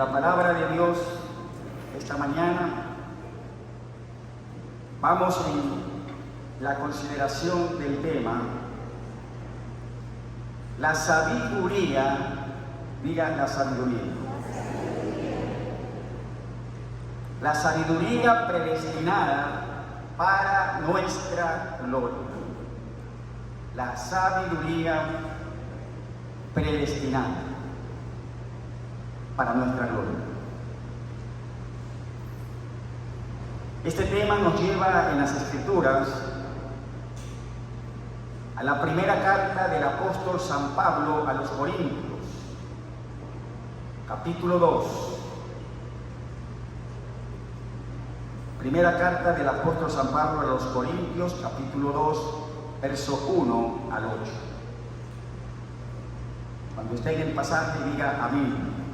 la palabra de Dios esta mañana. Vamos en la consideración del tema, la sabiduría, digan la sabiduría. La sabiduría predestinada para nuestra gloria. La sabiduría predestinada para nuestra gloria. Este tema nos lleva en las Escrituras a la primera carta del apóstol San Pablo a los Corintios, capítulo 2. Primera carta del apóstol San Pablo a los Corintios, capítulo 2, verso 1 al 8. Cuando esté en el pasaje, diga amén.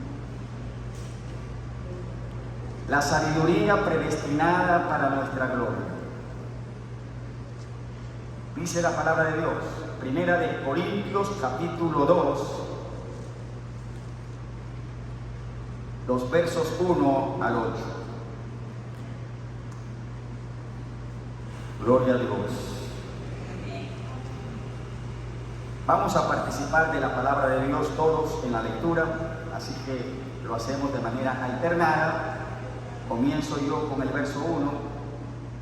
La sabiduría predestinada para nuestra gloria. Dice la palabra de Dios, Primera de Corintios, capítulo 2, los versos 1 al 8. Gloria a Dios. Vamos a participar de la palabra de Dios todos en la lectura, así que lo hacemos de manera alternada. Comienzo yo con el verso 1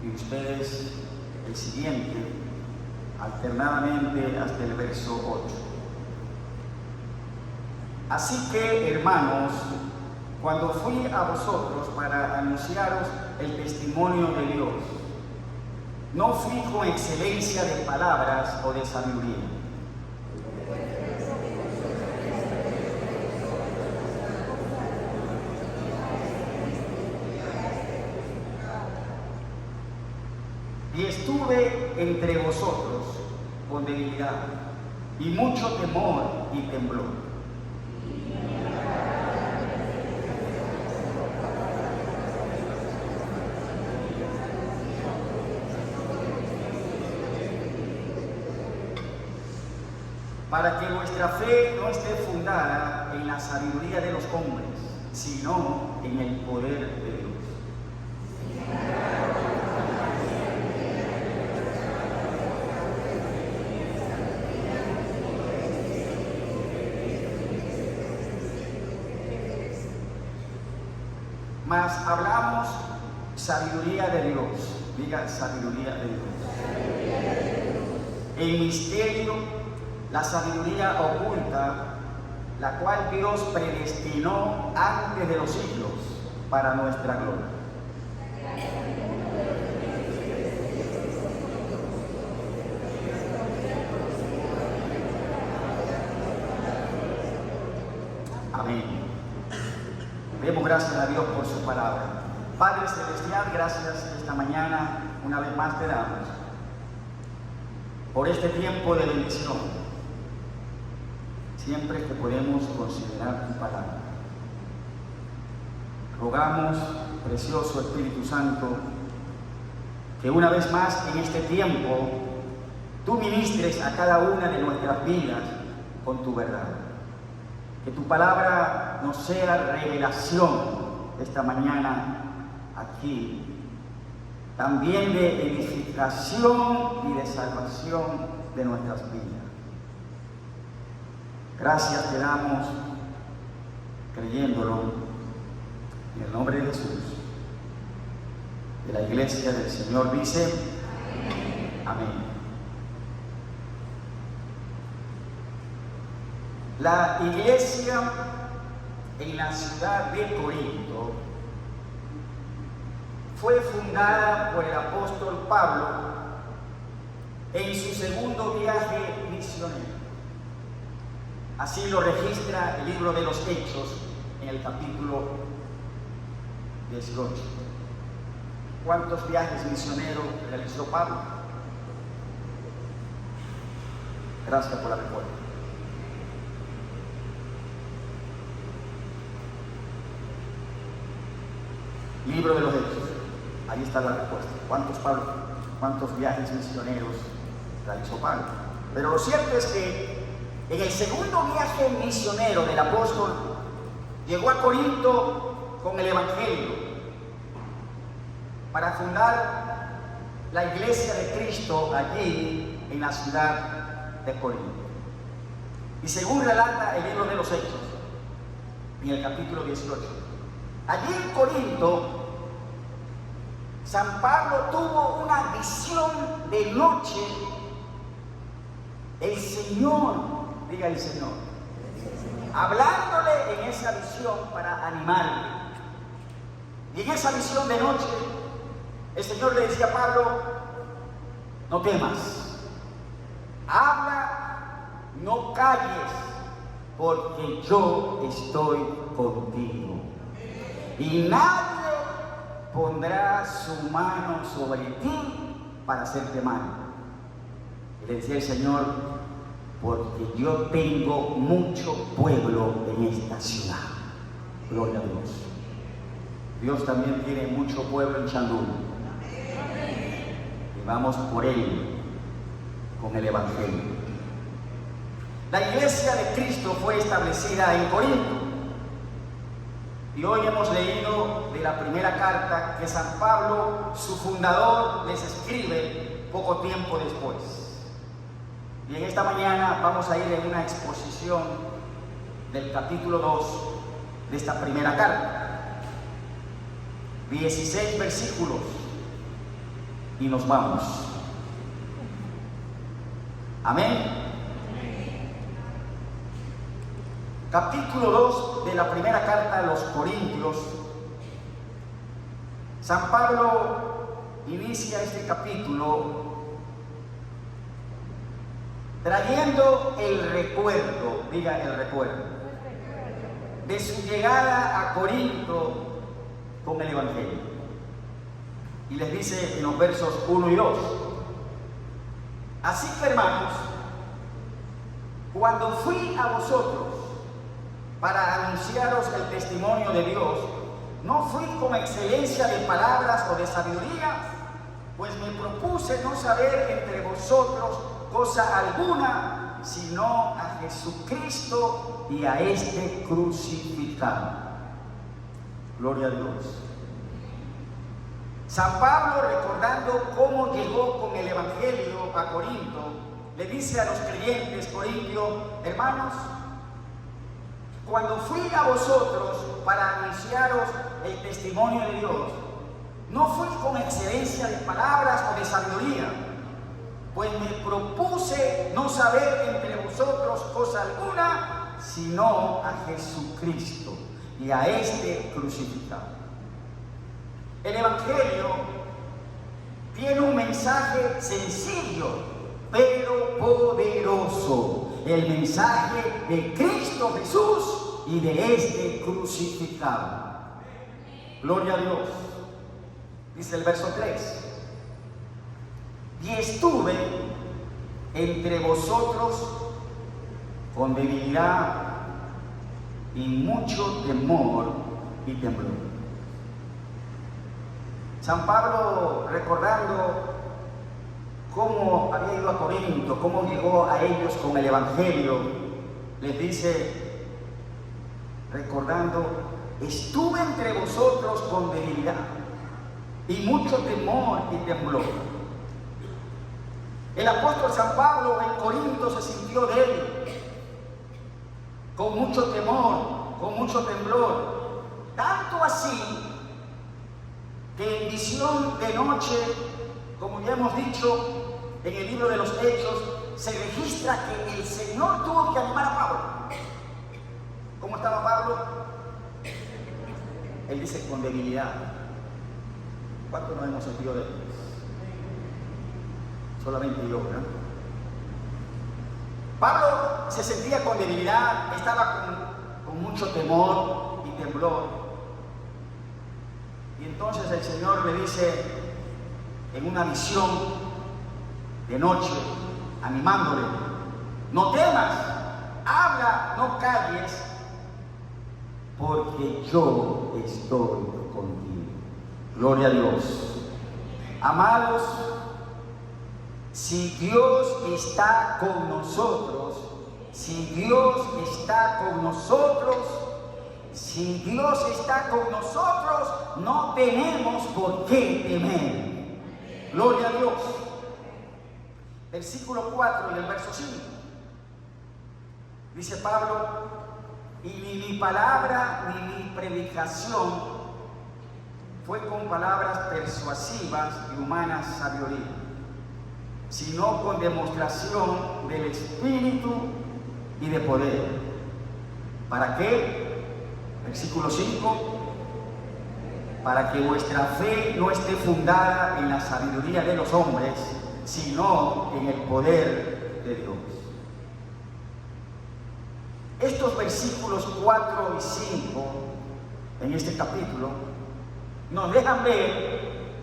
y ustedes el siguiente, alternadamente hasta el verso 8. Así que, hermanos, cuando fui a vosotros para anunciaros el testimonio de Dios, no fui con excelencia de palabras o de sabiduría, y estuve entre vosotros con debilidad y mucho temor y temblor. Para que vuestra fe no esté fundada en la sabiduría de los hombres, sino en el poder de Dios. Mas hablamos sabiduría de Dios, diga sabiduría de Dios. El misterio, la sabiduría oculta, la cual Dios predestinó antes de los siglos para nuestra gloria. Amén. Demos gracias a Dios por su palabra. Padre Celestial, gracias esta mañana, una vez más te damos por este tiempo de bendición. Siempre que podemos considerar tu palabra. Rogamos, precioso Espíritu Santo, que una vez más en este tiempo tú ministres a cada una de nuestras vidas con tu verdad. Que tu palabra nos sea revelación esta mañana aquí, también de edificación y de salvación de nuestras vidas. Gracias te damos, creyéndolo, en el nombre de Jesús. De la iglesia del Señor dice, amén. La iglesia en la ciudad de Corinto fue fundada por el apóstol Pablo en su segundo viaje misionero. Así lo registra el libro de los Hechos en el capítulo 18. ¿Cuántos viajes misioneros realizó Pablo? Gracias por la respuesta. Libro de los Hechos, ahí está la respuesta. ¿Cuántos viajes misioneros realizó Pablo? Pero lo cierto es que en el segundo viaje misionero del apóstol, llegó a Corinto con el Evangelio para fundar la iglesia de Cristo allí en la ciudad de Corinto. Y según relata el libro de los Hechos, en el capítulo 18, allí en Corinto, San Pablo tuvo una visión de noche. El Señor, diga el Señor, hablándole en esa visión para animarle. Y en esa visión de noche, el Señor le decía a Pablo: no temas, habla, no calles, porque yo estoy contigo. Y nadie pondrá su mano sobre ti para hacerte mal. Y le decía el Señor: porque yo tengo mucho pueblo en esta ciudad. Gloria a Dios. Dios también tiene mucho pueblo en Chandú. Y vamos por él con el Evangelio. La iglesia de Cristo fue establecida en Corinto. Y hoy hemos leído de la primera carta que San Pablo, su fundador, les escribe poco tiempo después. Y en esta mañana vamos a ir en una exposición del capítulo 2 de esta primera carta. 16 versículos y nos vamos. Amén. Capítulo 2 de la primera carta a los Corintios. San Pablo inicia este capítulo trayendo el recuerdo, diga el recuerdo, de su llegada a Corinto con el Evangelio. Y les dice en los versos 1 y 2: así que, hermanos, cuando fui a vosotros para anunciaros el testimonio de Dios, no fui con excelencia de palabras o de sabiduría, pues me propuse no saber entre vosotros cosa alguna, sino a Jesucristo y a este crucificado. Gloria a Dios. San Pablo, recordando cómo llegó con el Evangelio a Corinto, le dice a los creyentes corintios: hermanos, cuando fui a vosotros para anunciaros el testimonio de Dios, no fui con excelencia de palabras o de sabiduría, pues me propuse no saber entre vosotros cosa alguna, sino a Jesucristo y a este crucificado. El Evangelio tiene un mensaje sencillo, pero poderoso. El mensaje de Cristo Jesús y de este crucificado. Gloria a Dios. Dice el verso 3: y estuve entre vosotros con debilidad y mucho temor y temblor. San Pablo, recordando cómo había ido a Corinto, cómo llegó a ellos con el Evangelio, les dice, recordando: estuve entre vosotros con debilidad y mucho temor y temblor. El apóstol San Pablo en Corinto se sintió débil, con mucho temor, con mucho temblor, tanto así que en visión de noche, como ya hemos dicho en el libro de los Hechos, se registra que el Señor tuvo que animar a Pablo. ¿Cómo estaba Pablo? Él dice: con debilidad. ¿Cuántos nos hemos sentido débiles? Solamente yo, ¿verdad? Pablo se sentía con debilidad, estaba con mucho temor y temblor. Y entonces el Señor le dice en una visión de noche, animándole: no temas, habla, no calles, porque yo estoy contigo. Gloria a Dios. Amados, si Dios está con nosotros, si Dios está con nosotros, Si Dios está con nosotros, no tenemos por qué temer. Gloria a Dios. Versículo 4 y el verso 5. Dice Pablo: y ni mi palabra ni mi predicación fue con palabras persuasivas y humanas sabiduría, sino con demostración del Espíritu y de poder. ¿Para qué? Versículo 5: para que vuestra fe no esté fundada en la sabiduría de los hombres, sino en el poder de Dios. Estos versículos 4 y 5 en este capítulo nos dejan ver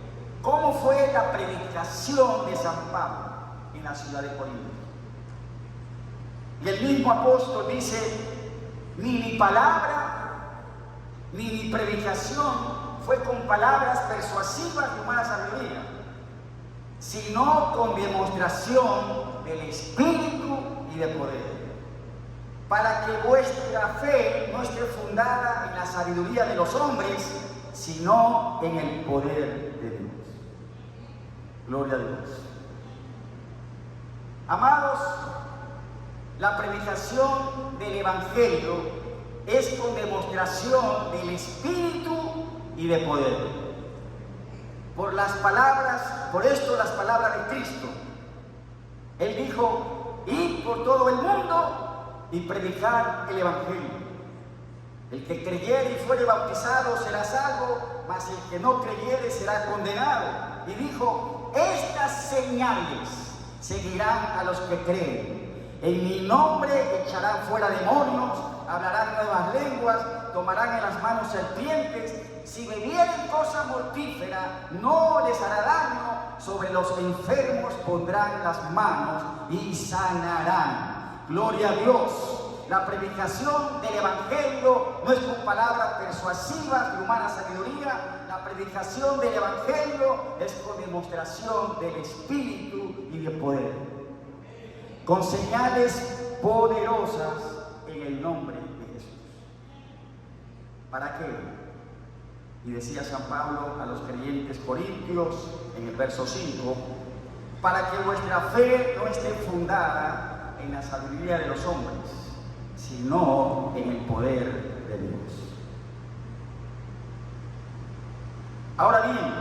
cómo fue la predicación de San Pablo en la ciudad de Corinto. Y el mismo apóstol dice: ni mi palabra ni mi predicación fue con palabras persuasivas y humana sabiduría, sino con demostración del Espíritu y de poder, para que vuestra fe no esté fundada en la sabiduría de los hombres, sino en el poder de Dios. Gloria a Dios. Amados, la predicación del Evangelio es con demostración del Espíritu y de poder. Por esto las palabras de Cristo. Él dijo: id por todo el mundo y predicar el Evangelio. El que creyere y fuere bautizado será salvo, mas el que no creyere será condenado. Y dijo: estas señales seguirán a los que creen. En mi nombre echarán fuera demonios, hablarán nuevas lenguas, tomarán en las manos serpientes. Si bebieren cosa mortífera, no les hará daño. Sobre los enfermos pondrán las manos y sanarán. Gloria a Dios. La predicación del Evangelio no es con palabras persuasivas de humana sabiduría. La predicación del Evangelio es con demostración del Espíritu y de poder, con señales poderosas en el nombre de Jesús. ¿Para qué? Y decía San Pablo a los creyentes corintios en el verso 5: para que vuestra fe no esté fundada en la sabiduría de los hombres, sino en el poder de Dios. Ahora bien,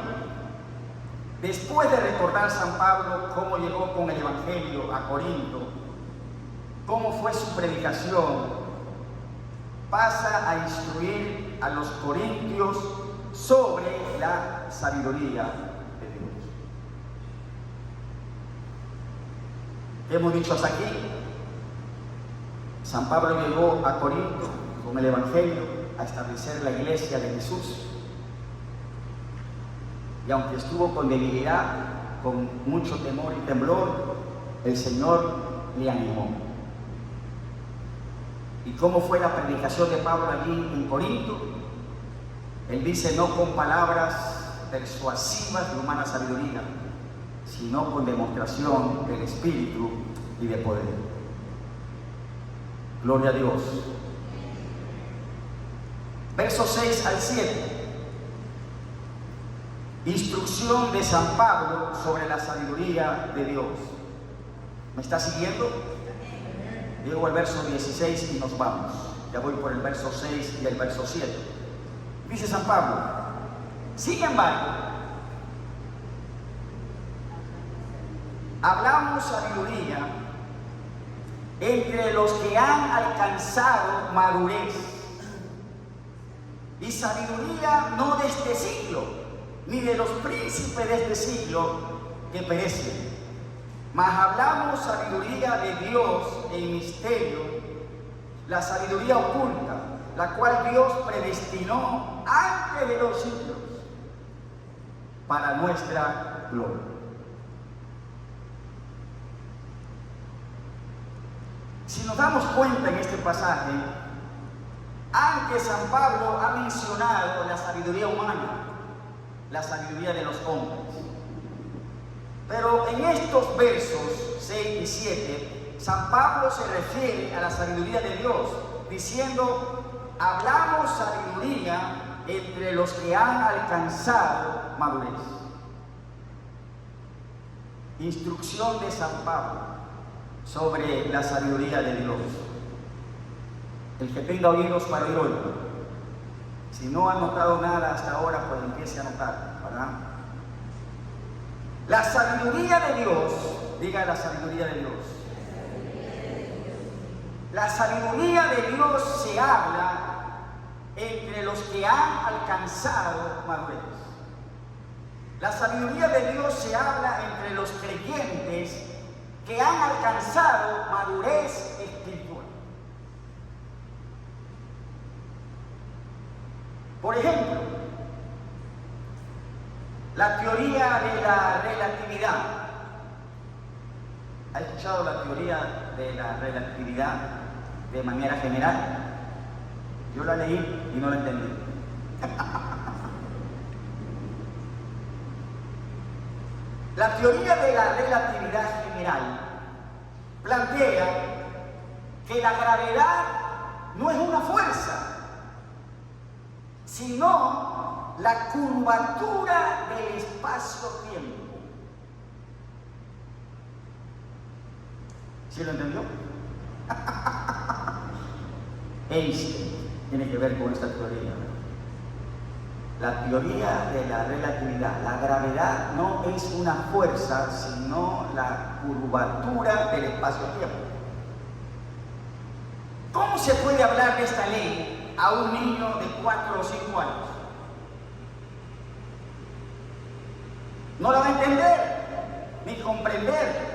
después de recordar San Pablo cómo llegó con el Evangelio a Corinto, cómo fue su predicación, pasa a instruir a los corintios sobre la sabiduría de Dios. ¿Qué hemos dicho hasta aquí? San Pablo llegó a Corinto con el Evangelio a establecer la iglesia de Jesús. Y aunque estuvo con debilidad, con mucho temor y temblor, el Señor le animó. ¿Y cómo fue la predicación de Pablo allí en Corinto? Él dice: no con palabras persuasivas de humana sabiduría, sino con demostración del Espíritu y de poder. Gloria a Dios. Versos 6 al 7. Instrucción de San Pablo sobre la sabiduría de Dios. ¿Me está siguiendo? Llego al verso 16 y nos vamos. Ya voy por el verso 6 y el verso 7. Dice San Pablo: sin embargo, hablamos sabiduría entre los que han alcanzado madurez, y sabiduría no de este siglo, ni de los príncipes de este siglo que perecen, mas hablamos sabiduría de Dios en misterio, la sabiduría oculta, la cual Dios predestinó antes de los siglos para nuestra gloria. Si nos damos cuenta en este pasaje, antes San Pablo ha mencionado la sabiduría humana, la sabiduría de los hombres. Pero en estos versos 6 y 7, San Pablo se refiere a la sabiduría de Dios, diciendo: hablamos sabiduría entre los que han alcanzado madurez. Instrucción de San Pablo sobre la sabiduría de Dios. El que tenga oídos para oír, oiga. Si no ha notado nada hasta ahora, pues empiece a notar, ¿verdad? La sabiduría de Dios, diga la sabiduría de Dios. La sabiduría de Dios se habla entre los que han alcanzado madurez. La sabiduría de Dios se habla entre los creyentes que han alcanzado madurez espiritual. Por ejemplo, la teoría de la relatividad. ¿Ha escuchado la teoría de la relatividad de manera general? Yo la leí y no la entendí. La teoría de la relatividad general plantea que la gravedad no es una fuerza, sino la curvatura del espacio-tiempo. ¿Sí lo entendió? Einstein tiene que ver con esta teoría. La teoría de la relatividad. La gravedad no es una fuerza, sino la curvatura del espacio-tiempo. ¿Cómo se puede hablar de esta ley a un niño de 4 o 5 años? No la va a entender, ni comprender.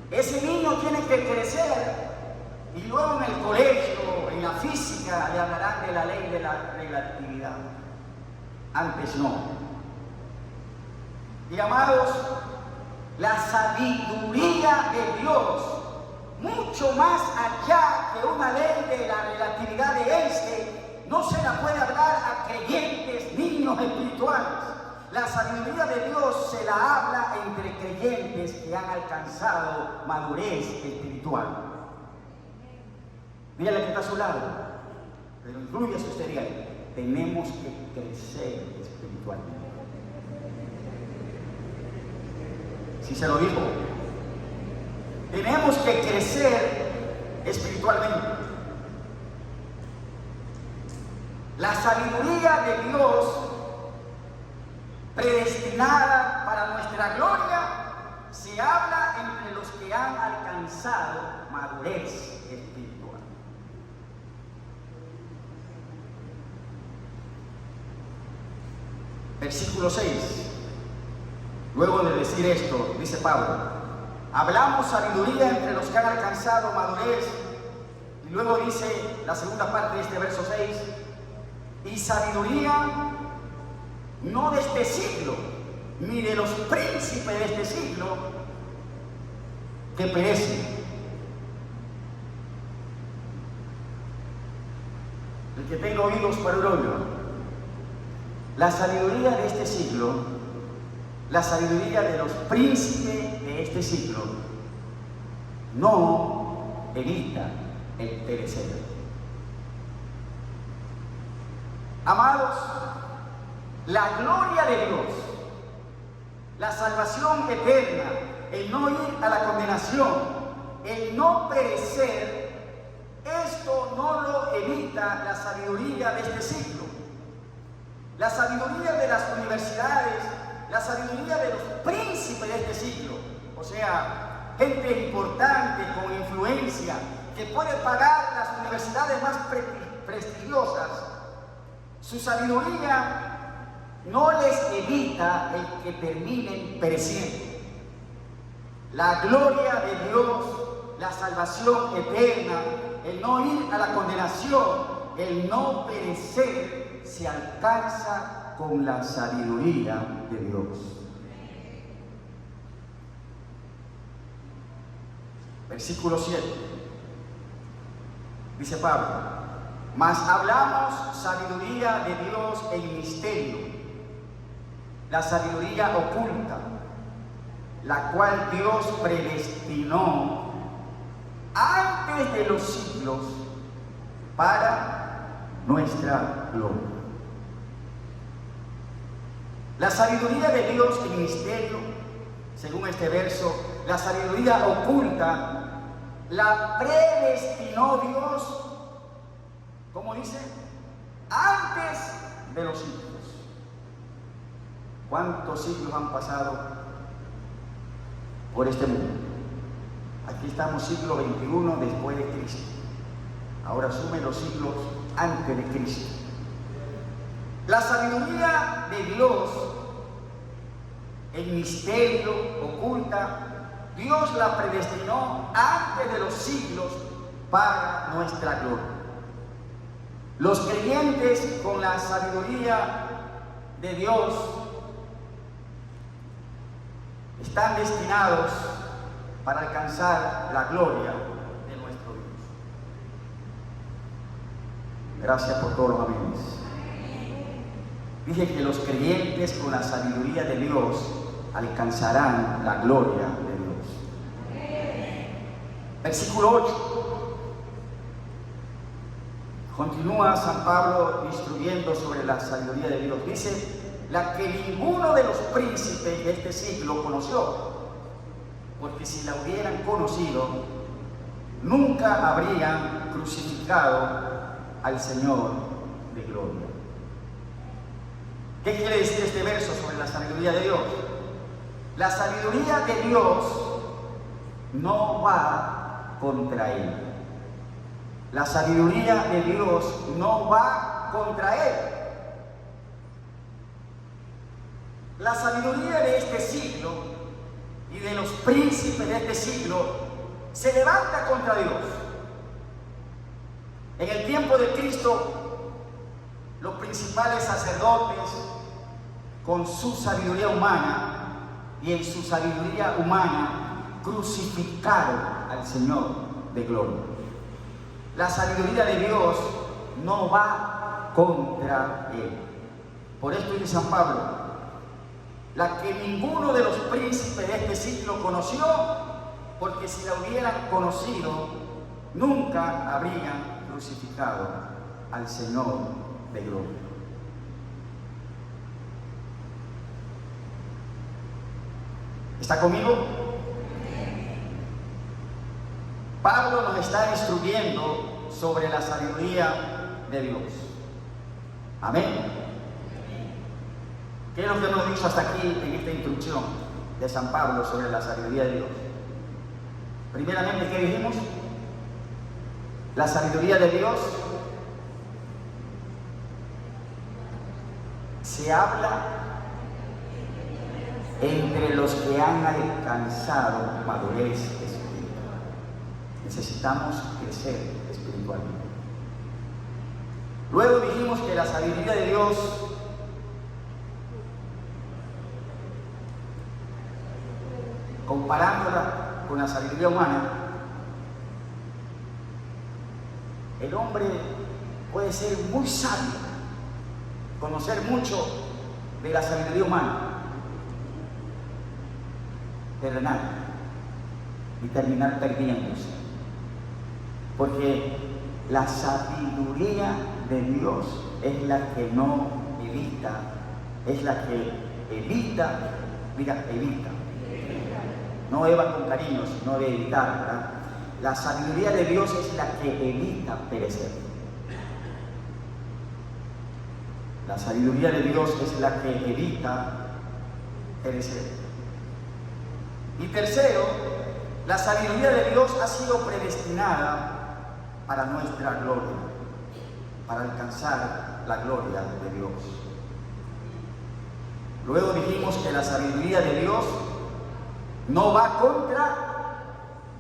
Ese niño tiene que crecer y luego en el colegio, en la física, le hablarán de la ley de la relatividad. Antes no. Y amados, la sabiduría de Dios, mucho más allá que una ley de la relatividad de Einstein, no se la puede hablar a creyentes, niños espirituales. La sabiduría de Dios se la habla entre creyentes que han alcanzado madurez espiritual. Dígale que está a su lado, pero incluye usted, dígale, tenemos que crecer espiritualmente. Si se lo dijo, tenemos que crecer espiritualmente. La sabiduría de Dios, predestinada para nuestra gloria, se habla entre los que han alcanzado madurez espiritual. Versículo 6. Luego de decir esto, dice Pablo, hablamos sabiduría entre los que han alcanzado madurez. Y luego dice la segunda parte de este verso 6, y sabiduría no de este siglo, ni de los príncipes de este siglo que perecen. El que tenga oídos para oír. La sabiduría de este siglo, la sabiduría de los príncipes de este siglo, no evita el perecer. Amados, la gloria de Dios, la salvación eterna, el no ir a la condenación, el no perecer, esto no lo evita la sabiduría de este siglo. La sabiduría de las universidades, la sabiduría de los príncipes de este siglo, o sea, gente importante con influencia que puede pagar las universidades más prestigiosas, su sabiduría no les evita el que terminen pereciendo. La gloria de Dios, la salvación eterna, el no ir a la condenación, el no perecer, se alcanza con la sabiduría de Dios. Versículo 7. Dice Pablo, mas hablamos sabiduría de Dios en misterio, la sabiduría oculta, la cual Dios predestinó antes de los siglos para nuestra gloria. La sabiduría de Dios en misterio, según este verso, la sabiduría oculta, la predestinó Dios, ¿cómo dice? Antes de los siglos. ¿Cuántos siglos han pasado por este mundo? Aquí estamos siglo XXI después de Cristo. Ahora sume los siglos antes de Cristo. La sabiduría de Dios, el misterio oculta, Dios la predestinó antes de los siglos para nuestra gloria. Los creyentes con la sabiduría de Dios están destinados para alcanzar la gloria de nuestro Dios. Gracias por todos los amigos. Dije que los creyentes con la sabiduría de Dios alcanzarán la gloria de Dios. Versículo 8. Continúa San Pablo instruyendo sobre la sabiduría de Dios. Dice, la que ninguno de los príncipes de este siglo conoció, porque si la hubieran conocido, nunca habrían crucificado al Señor de gloria. ¿Qué quiere decir este verso sobre la sabiduría de Dios? La sabiduría de Dios no va contra Él. La sabiduría de Dios no va contra Él. La sabiduría de este siglo y de los príncipes de este siglo se levanta contra Dios. En el tiempo de Cristo, los principales sacerdotes, con su sabiduría humana y en su sabiduría humana, crucificaron al Señor de gloria. La sabiduría de Dios no va contra Él. Por esto dice San Pablo, la que ninguno de los príncipes de este siglo conoció, porque si la hubieran conocido, nunca habrían crucificado al Señor de gloria. ¿Está conmigo? Pablo nos está instruyendo sobre la sabiduría de Dios. Amén. ¿Qué es lo que hemos dicho hasta aquí en esta instrucción de San Pablo sobre la sabiduría de Dios? Primeramente, ¿qué dijimos? La sabiduría de Dios se habla entre los que han alcanzado madurez espiritual. Necesitamos crecer espiritualmente. Luego dijimos que la sabiduría de Dios comparándola con la sabiduría humana, el hombre puede ser muy sabio, conocer mucho de la sabiduría humana, terrenal, y terminar perdiéndose. Porque la sabiduría de Dios es la que no evita, es la que evita, diga, evita. No eva con cariño, sino de evitar, ¿verdad? La sabiduría de Dios es la que evita perecer. La sabiduría de Dios es la que evita perecer. Y tercero, la sabiduría de Dios ha sido predestinada para nuestra gloria, para alcanzar la gloria de Dios. Luego dijimos que la sabiduría de Dios no va contra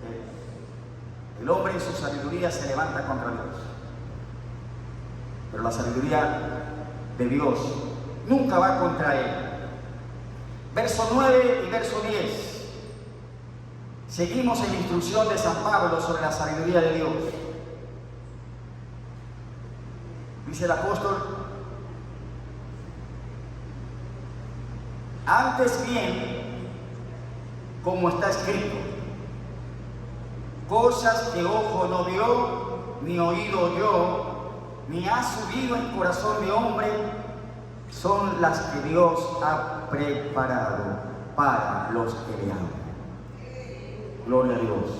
Él. El hombre en su sabiduría se levanta contra Dios. Pero la sabiduría de Dios nunca va contra Él. Verso 9 y verso 10. Seguimos en la instrucción de San Pablo sobre la sabiduría de Dios. Dice el apóstol, antes bien, como está escrito, cosas que ojo no vio, ni oído oyó, ni ha subido en corazón de hombre, son las que Dios ha preparado para los que le aman. Gloria a Dios.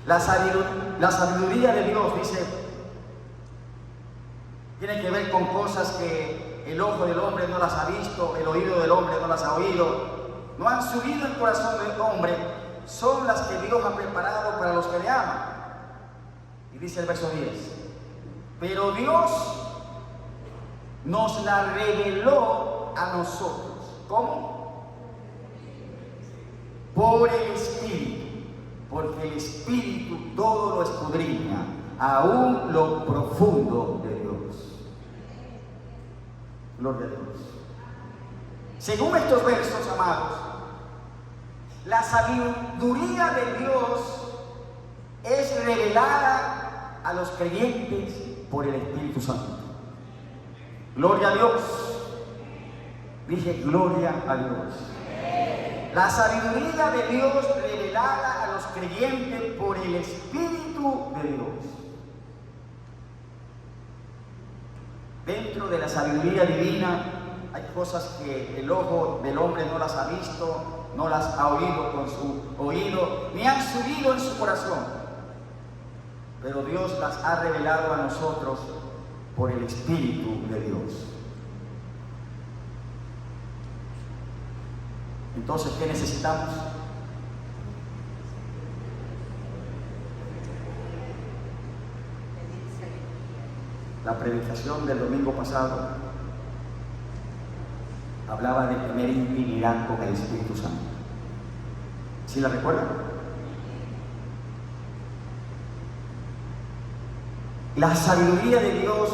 La sabiduría de Dios, dice, tiene que ver con cosas que el ojo del hombre no las ha visto, el oído del hombre no las ha oído, no han subido en corazón del hombre, son las que Dios ha preparado para los que le aman. Y dice el verso 10, pero Dios nos la reveló a nosotros. ¿Cómo? Por el Espíritu, porque el Espíritu todo lo escudriña, aún lo profundo de Dios. Gloria a Dios. Según estos versos, amados, la sabiduría de Dios es revelada a los creyentes por el Espíritu Santo. Gloria a Dios. Dije, gloria a Dios. La sabiduría de Dios revelada a los creyentes por el Espíritu de Dios. Dentro de la sabiduría divina hay cosas que el ojo del hombre no las ha visto, no las ha oído con su oído, ni han subido en su corazón. Pero Dios las ha revelado a nosotros por el Espíritu de Dios. Entonces, ¿qué necesitamos? La predicación del domingo pasado hablaba de tener intimidad con el Espíritu Santo. ¿Sí la recuerdan? La sabiduría de Dios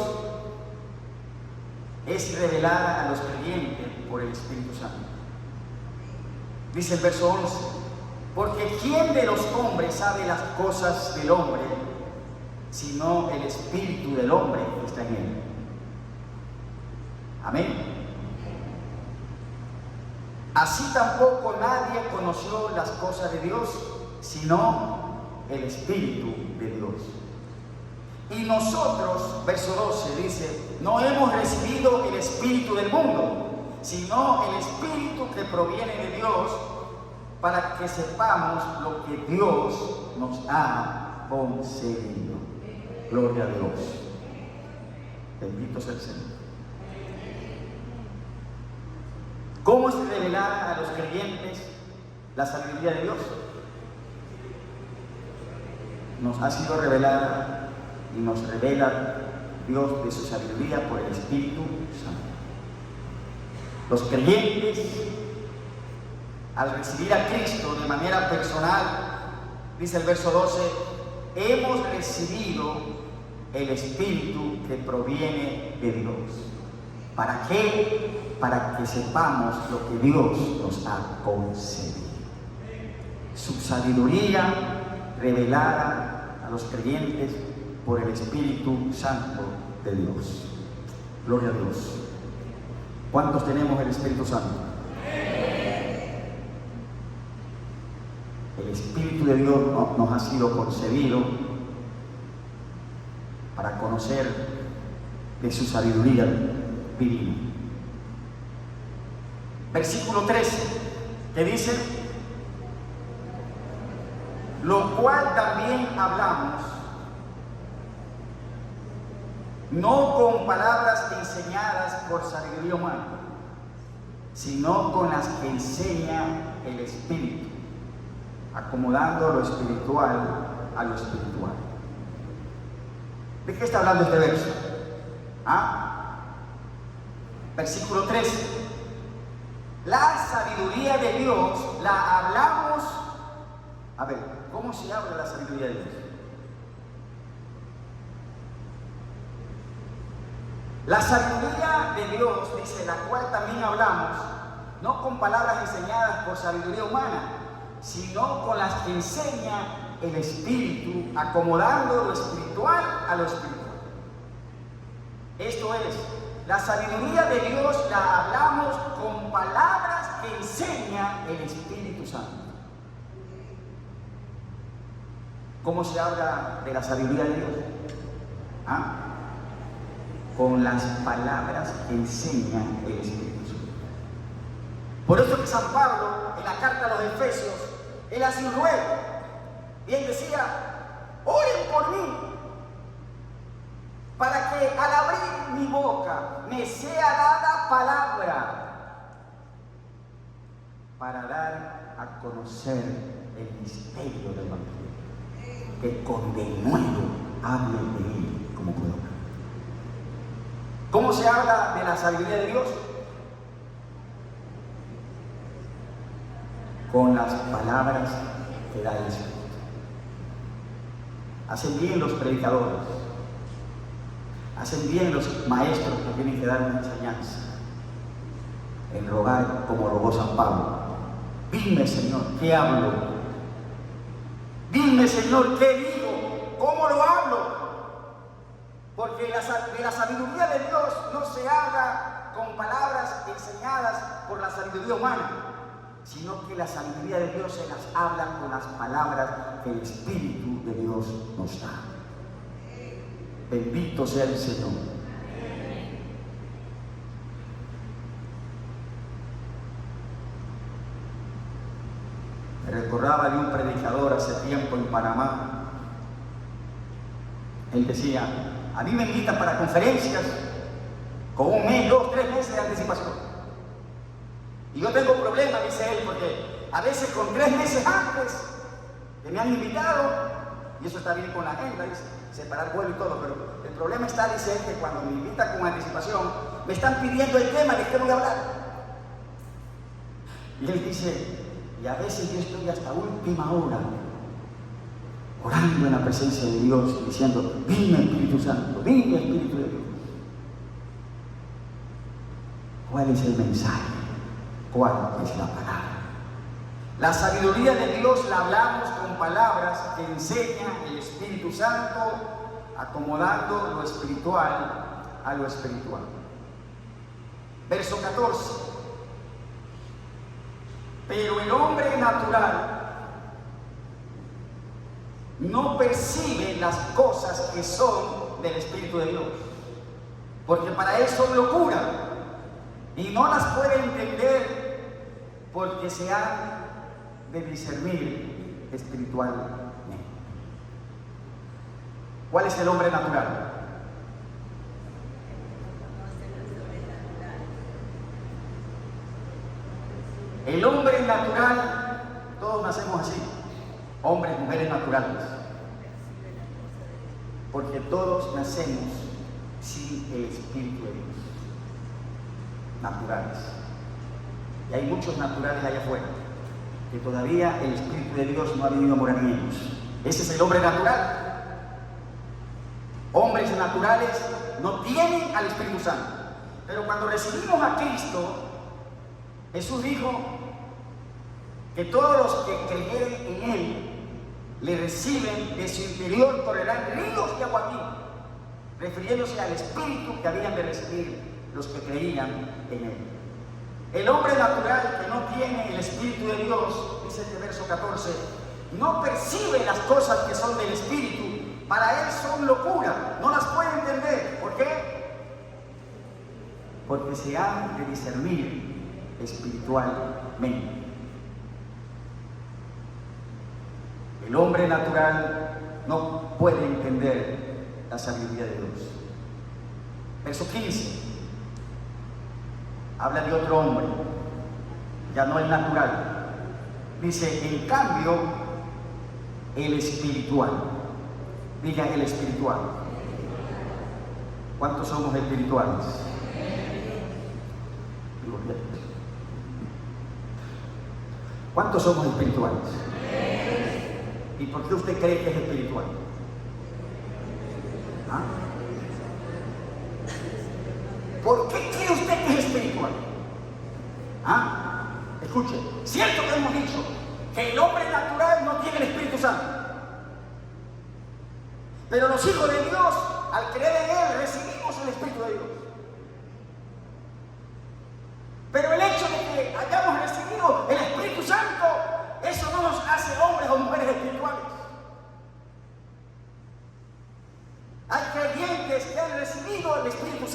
es revelada a los creyentes por el Espíritu Santo. Dice el verso 11, porque ¿quién de los hombres sabe las cosas del hombre, sino el espíritu del hombre que está en él? Amén. Así tampoco nadie conoció las cosas de Dios, sino el Espíritu de Dios. Y nosotros, verso 12 dice, no hemos recibido el espíritu del mundo, sino el Espíritu que proviene de Dios, para que sepamos lo que Dios nos ha concedido. Gloria a Dios. Bendito sea el Señor. ¿Cómo es revelada a los creyentes la sabiduría de Dios? Nos ha sido revelada y nos revela Dios de su sabiduría por el Espíritu Santo. Los creyentes, al recibir a Cristo de manera personal, dice el verso 12, hemos recibido el Espíritu que proviene de Dios. ¿Para qué? Para que sepamos lo que Dios nos ha concedido. Su sabiduría revelada a los creyentes por el Espíritu Santo de Dios. Gloria a Dios. ¿Cuántos tenemos el Espíritu Santo? El Espíritu de Dios nos ha sido concedido para conocer de su sabiduría divina. Versículo 13, que dice, lo cual también hablamos, no con palabras enseñadas por sabiduría humana, sino con las que enseña el Espíritu, acomodando lo espiritual a lo espiritual. ¿De qué está hablando este verso? Versículo 13. La sabiduría de Dios la hablamos. A ver, ¿cómo se habla de la sabiduría de Dios? La sabiduría de Dios, dice, la cual también hablamos, no con palabras enseñadas por sabiduría humana, sino con las que enseña el Espíritu, acomodando lo espiritual a lo espiritual. Esto es, la sabiduría de Dios la hablamos con palabras que enseña el Espíritu Santo. ¿Cómo se habla de la sabiduría de Dios? con las palabras que enseña el Espíritu Santo. Por eso que San Pablo, en la carta a los Efesios, él hace un ruego, y él decía: oren por mí, para que al abrir mi boca me sea dada palabra para dar a conocer el misterio del Evangelio, que con denuedo hable de él como puedo hablar. ¿Cómo se habla de la sabiduría de Dios? Con las palabras que da el Espíritu. Hacen bien los predicadores, hacen bien los maestros que tienen que dar una enseñanza, en rogar como rogó San Pablo: dime, Señor, ¿qué hablo? Dime, Señor, ¿qué digo? ¿Cómo lo hablo? Porque de la sabiduría de Dios no se habla con palabras enseñadas por la sabiduría humana, sino que la sabiduría de Dios se las habla con las palabras que el Espíritu de Dios nos da. Bendito sea el Señor. Me recordaba de un predicador hace tiempo en Panamá. Él decía: a mí me invitan para conferencias con 1 mes, 2, 3 meses de anticipación. Y yo tengo problemas, dice él, porque a veces con 3 meses antes que me han invitado, y eso está bien con la agenda, dice, separar vuelo y todo, pero el problema está, dice él, que cuando me invitan con anticipación, me están pidiendo el tema de qué voy a hablar. Y él dice: y a veces yo estoy hasta última hora orando en la presencia de Dios, diciendo: dime, Espíritu Santo, dime, Espíritu de Dios, ¿cuál es el mensaje? ¿Cuál es la palabra? La sabiduría de Dios la hablamos con palabras que enseña el Espíritu Santo, acomodando lo espiritual a lo espiritual. Verso 14. Pero el hombre natural no percibe las cosas que son del Espíritu de Dios, porque para él son locura, y no las puede entender, porque se han de discernir espiritualmente. ¿Cuál es el hombre natural? El hombre natural, todos nacemos así, hombres, mujeres naturales, porque todos nacemos sin el Espíritu de Dios, naturales. Y hay muchos naturales allá afuera, que todavía el Espíritu de Dios no ha venido a morar en ellos. Ese es el hombre natural. Hombres naturales no tienen al Espíritu Santo, pero cuando recibimos a Cristo, Jesús dijo que todos los que creyeren en Él le reciben, de su interior correrán ríos de agua viva, refiriéndose al Espíritu que habían de recibir los que creían en Él. El hombre natural que no tiene el Espíritu de Dios, dice este verso 14, no percibe las cosas que son del Espíritu, para él son locura, no las puede entender. ¿Por qué? Porque se han de discernir espiritualmente. El hombre natural no puede entender la sabiduría de Dios. Verso 15 habla de otro hombre, ya no el natural. Dice: en cambio, el espiritual. Diga: el espiritual. ¿Cuántos somos espirituales? ¿Cuántos somos espirituales? ¿Y por qué usted cree que es espiritual? ¿Ah? ¿Por qué cree usted que es espiritual? ¿Ah? Escuche, cierto que hemos dicho que el hombre natural no tiene el Espíritu Santo, pero los hijos de Dios, al creer en Él, recibimos el Espíritu de Dios. Pero el hecho de que hayamos recibido el Espíritu Santo, eso no nos hace hombres o mujeres espirituales. Hay creyentes que han recibido el Espíritu Santo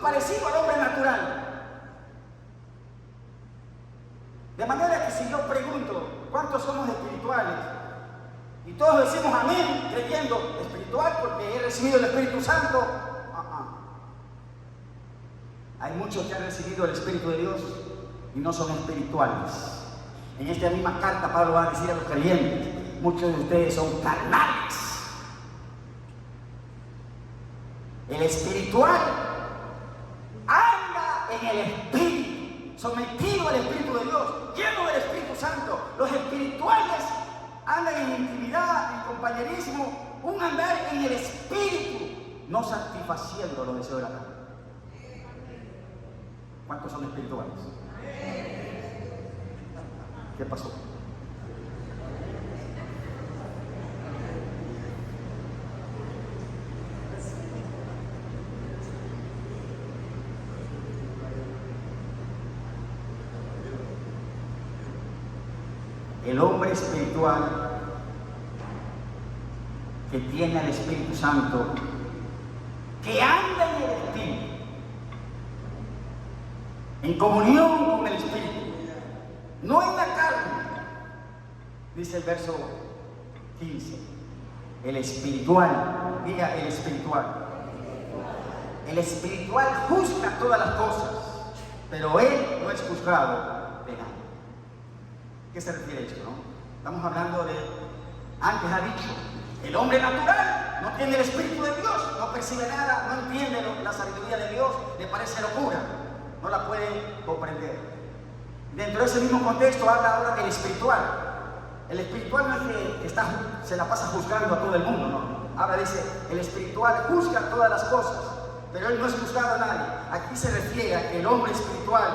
parecido al hombre natural. De manera que si yo pregunto, ¿cuántos somos espirituales? Y todos decimos amén, creyendo espiritual porque he recibido el Espíritu Santo. Hay muchos que han recibido el Espíritu de Dios y no son espirituales. En esta misma carta Pablo va a decir a los creyentes, muchos de ustedes son carnales. El espiritual anda en el Espíritu, sometido al Espíritu de Dios, lleno del Espíritu Santo. Los espirituales andan en intimidad, en compañerismo, un andar en el Espíritu, no satisfaciendo los deseos de la carne. ¿Cuántos son espirituales? ¿Qué pasó? El hombre espiritual que tiene al Espíritu Santo, que anda en el Espíritu, en comunión con el Espíritu, no en la carne, dice el verso 15. El espiritual, diga el espiritual. El espiritual juzga todas las cosas, pero él no es juzgado de nada. ¿Qué se refiere a esto, no? Estamos hablando de, antes ha dicho, el hombre natural no tiene el Espíritu de Dios, no percibe nada, no entiende la sabiduría de Dios, le parece locura, no la puede comprender. Dentro de ese mismo contexto habla ahora del espiritual. El espiritual no es que se la pasa juzgando a todo el mundo, no. Ahora dice, el espiritual juzga todas las cosas, pero él no es juzgado a nadie. Aquí se refiere a que el hombre espiritual,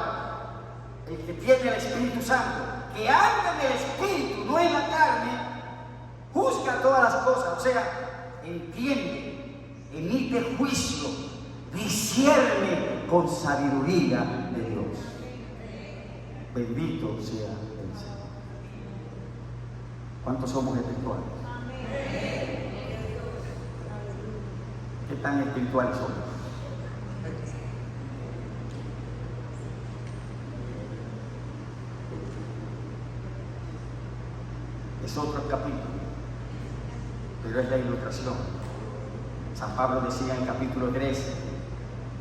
el que tiene el Espíritu Santo, que anda en el Espíritu, no en la carne, juzga todas las cosas, o sea, entiende, emite juicio, discierne con sabiduría de Dios. Bendito sea el Señor. ¿Cuántos somos espirituales? ¿Qué tan espirituales somos? Es otro capítulo, pero es la ilustración. San Pablo decía en el capítulo 13,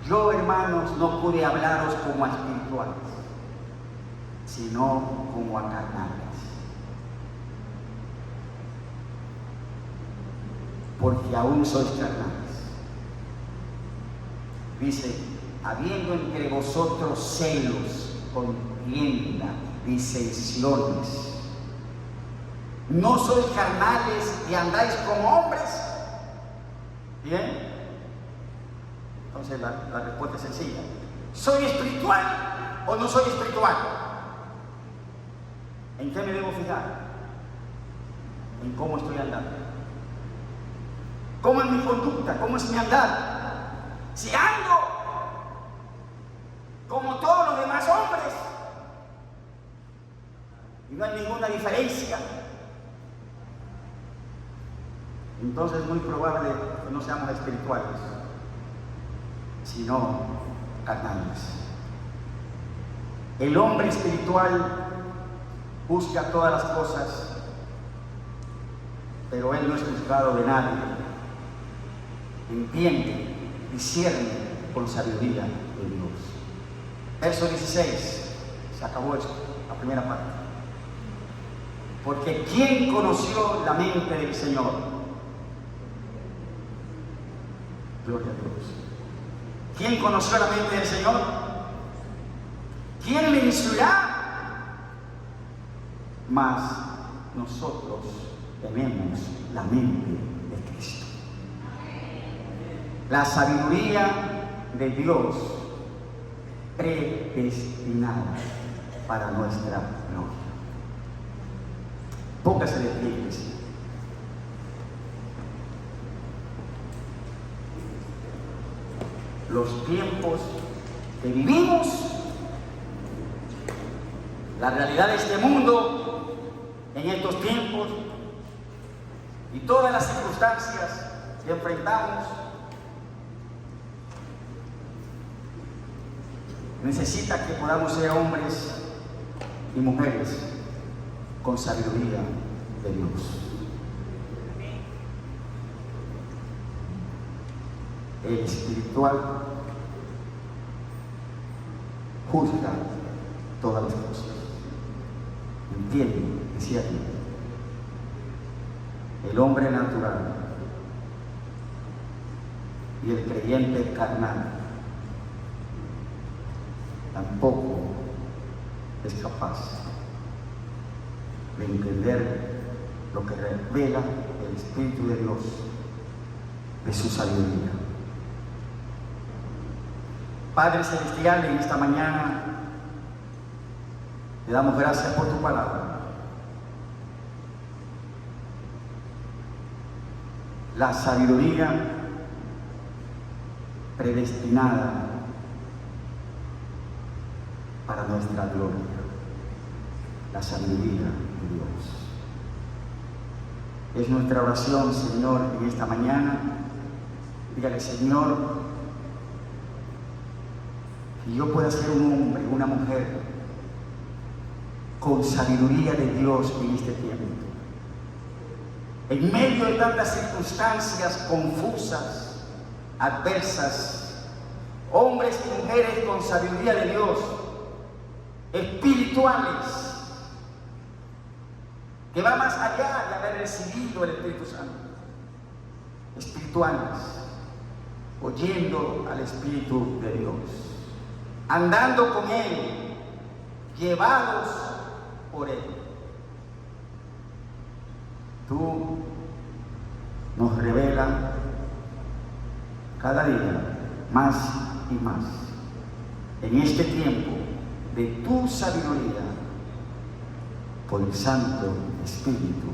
yo, hermanos, no pude hablaros como a espirituales, sino como a carnales, porque aún sois carnales. Dice, habiendo entre vosotros celos, contienda, disensiones, ¿no sois carnales y andáis como hombres? ¿Bien? Entonces la respuesta es sencilla. ¿Soy espiritual o no soy espiritual? ¿En qué me debo fijar? En cómo estoy andando. ¿Cómo es mi conducta? ¿Cómo es mi andar? Si ando como todos los demás hombres y no hay ninguna diferencia, entonces es muy probable que no seamos espirituales, sino carnales. El hombre espiritual juzga todas las cosas, pero él no es juzgado de nadie. Entiende, discierne con sabiduría de Dios. Verso 16, se acabó esto, la primera parte. Porque ¿quién conoció la mente del Señor? Gloria a Dios. ¿Quién conoció la mente del Señor? ¿Quién le instruirá? Mas nosotros tenemos la mente de Cristo. La sabiduría de Dios predestinada para nuestra gloria. Póngase de pie, iglesia. Los tiempos que vivimos, la realidad de este mundo en estos tiempos y todas las circunstancias que enfrentamos necesita que podamos ser hombres y mujeres con sabiduría de Dios. El espiritual juzga todas las cosas, entiende, discierne. El hombre natural y el creyente carnal tampoco es capaz de entender lo que revela el Espíritu de Dios de su sabiduría. Padre Celestial, en esta mañana te damos gracias por tu palabra. La sabiduría predestinada para nuestra gloria. La sabiduría de Dios. Es nuestra oración, Señor, en esta mañana. Dígale, Señor, que yo pueda ser un hombre, una mujer con sabiduría de Dios en este tiempo. En medio de tantas circunstancias confusas, adversas, hombres y mujeres con sabiduría de Dios, espirituales, que va más allá de haber recibido el Espíritu Santo, espirituales, oyendo al Espíritu de Dios, andando con Él, llevados por Él. Tú nos revelas cada día más y más en este tiempo de tu sabiduría por el Santo Espíritu